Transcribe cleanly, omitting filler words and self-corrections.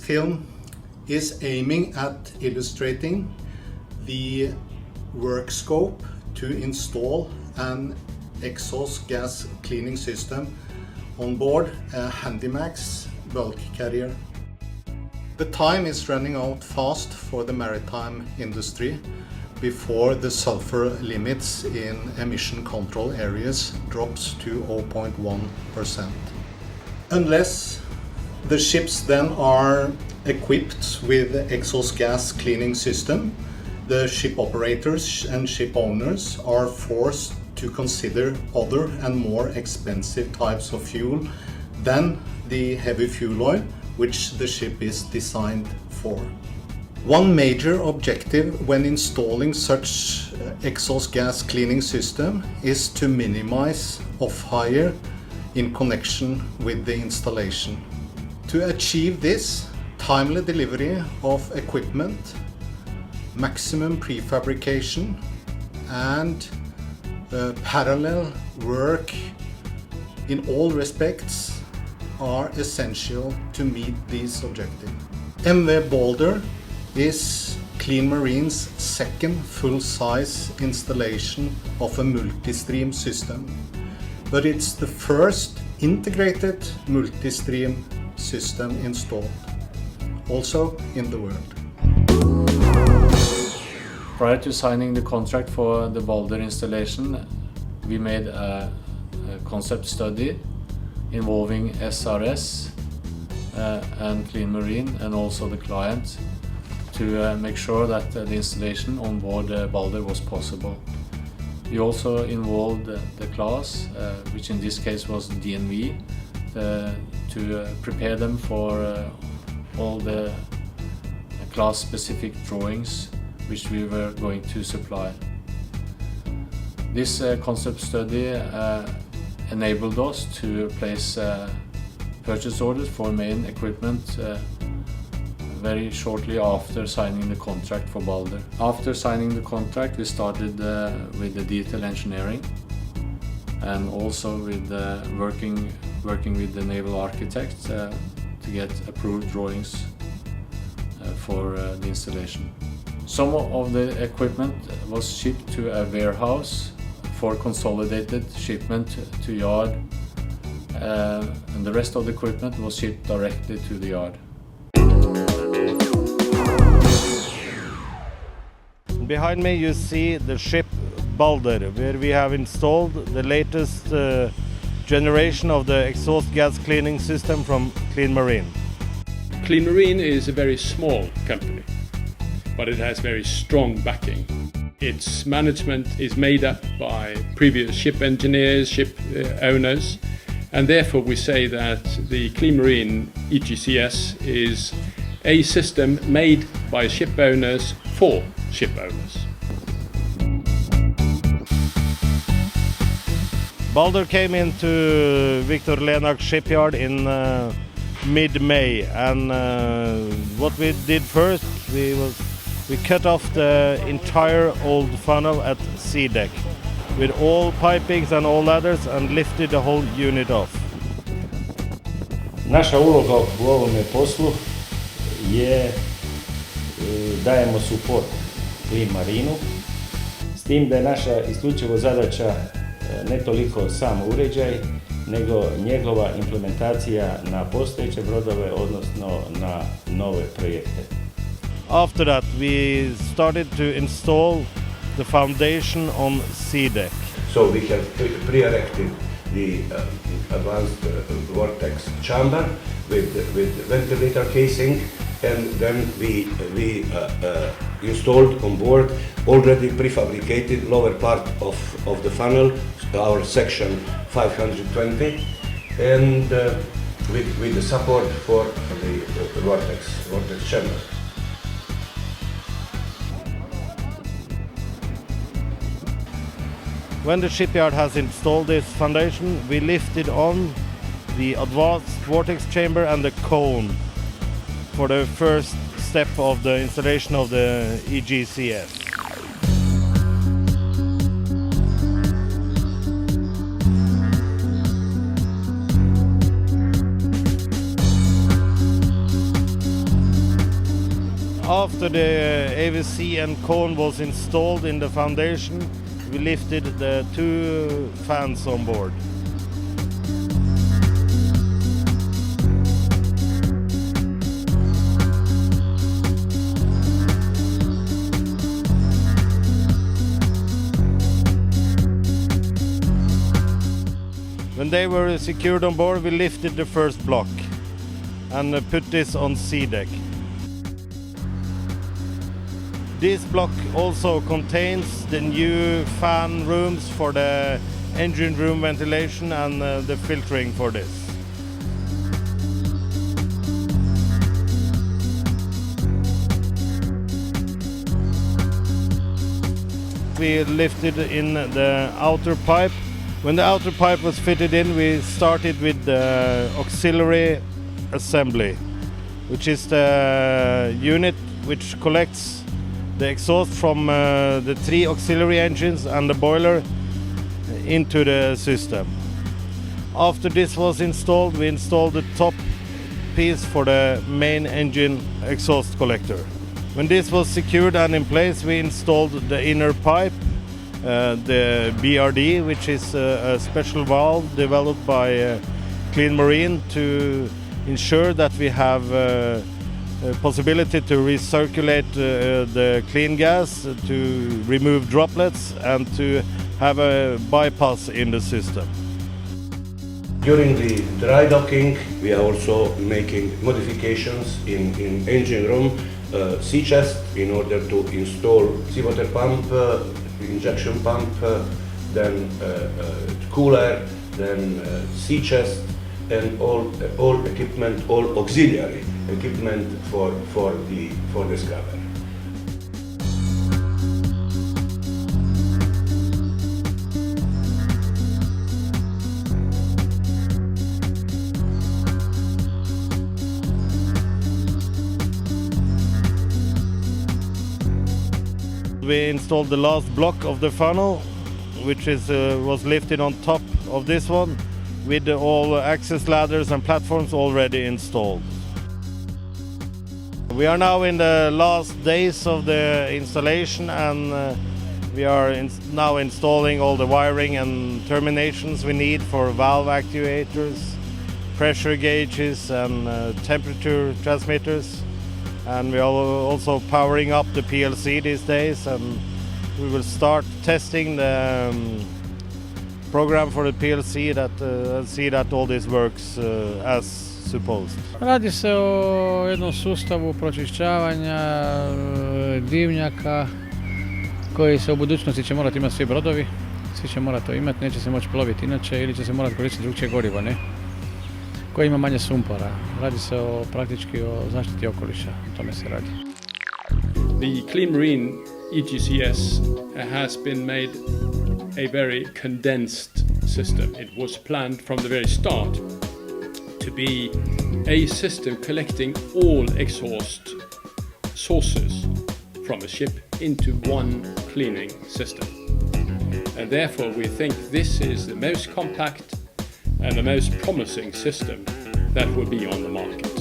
film is aiming at illustrating the work scope to install an exhaust gas cleaning system on board a Handymax bulk carrier. The time is running out fast for the maritime industry before the sulfur limits in emission control areas drops to 0.1%. Unless the ships then are equipped with exhaust gas cleaning system, the ship operators and ship owners are forced to consider other and more expensive types of fuel than the heavy fuel oil which the ship is designed for. One major objective when installing such exhaust gas cleaning system is to minimize off-hire in connection with the installation. To achieve this, timely delivery of equipment, maximum prefabrication and parallel work in all respects are essential to meet these objectives. MV Balder is Clean Marine's second full-size installation of a multi-stream system, but it's the first integrated multi-stream system installed, also in the world. Prior to signing the contract for the Balder installation, we made a concept study involving SRS and Clean Marine and also the client to make sure that the installation on board Balder was possible. We also involved the class, which in this case was DNV, to prepare them for all the class-specific drawings which we were going to supply. This concept study enabled us to place purchase orders for main equipment very shortly after signing the contract for Balder. After signing the contract, we started with the detail engineering and also with working with the naval architect to get approved drawings for the installation. Some of the equipment was shipped to a warehouse for consolidated shipment to yard, and the rest of the equipment was shipped directly to the yard. Behind me you see the ship Balder, where we have installed the latest generation of the exhaust gas cleaning system from Clean Marine. Clean Marine is a very small company, but it has very strong backing. Its management is made up by previous ship engineers, ship owners, and therefore we say that the Clean Marine ECGS is a system made by ship owners for ship owners. Balder came into Victor Lenach shipyard in mid-May, and what we did first, we cut off the entire old funnel at sea deck with all pipings and all ladders and lifted the whole unit off. Naša uloga u ovome poslu je dajemo suport Clean Marineu, s tim da je naša isključivo zadaća ne toliko sam uređaj, nego njegova implementacija na postojeće brodove, odnosno na nove projekte. After that, we started to install the foundation on sea deck. So we have pre-erected the advanced vortex chamber with ventilator casing, and then we installed on board already prefabricated lower part of the funnel, our section 520, and with the support for the vortex chamber. When the shipyard has installed this foundation, we lifted on the advanced vortex chamber and the cone for the first step of the installation of the ECGS. After the AVC and cone was installed in the foundation, we lifted the 2 fans on board. When they were secured on board, we lifted the first block and put this on sea deck. This block also contains the new fan rooms for the engine room ventilation and the filtering for this. We lifted in the outer pipe. When the outer pipe was fitted in, we started with the auxiliary assembly, which is the unit which collects the exhaust from the 3 auxiliary engines and the boiler into the system. After this was installed, we installed the top piece for the main engine exhaust collector. When this was secured and in place, we installed the inner pipe, the BRD, which is a special valve developed by Clean Marine to ensure that we have a possibility to recirculate the clean gas, to remove droplets and to have a bypass in the system. During the dry docking, we are also making modifications in engine room, sea chest, in order to install seawater pump, injection pump, then cooler, then sea chest, and all equipment, all auxiliary equipment for the scrubber. We installed the last block of the funnel, which was lifted on top of this one, with all access ladders and platforms already installed. We are now in the last days of the installation, and we are now installing all the wiring and terminations we need for valve actuators, pressure gauges and temperature transmitters. And we are also powering up the PLC these days, and we will start testing the program for the PLC and see that all this works as supposed. Radi se o jednom sustavu pročišćavanja dimnjaka koji se u budućnosti će morati imati svi brodovi. Svi će morati to imati, neće se moći ploviti inače ili će se morati koristiti drugčije gorivo, ne? Koje ima manje sumpora. Radi se praktički o zaštiti okoliša, o tome se radi. The Clean Marine ECGS has been made a very condensed system. It was planned from the very start to be a system collecting all exhaust sources from a ship into one cleaning system. And therefore we think this is the most compact and the most promising system that will be on the market.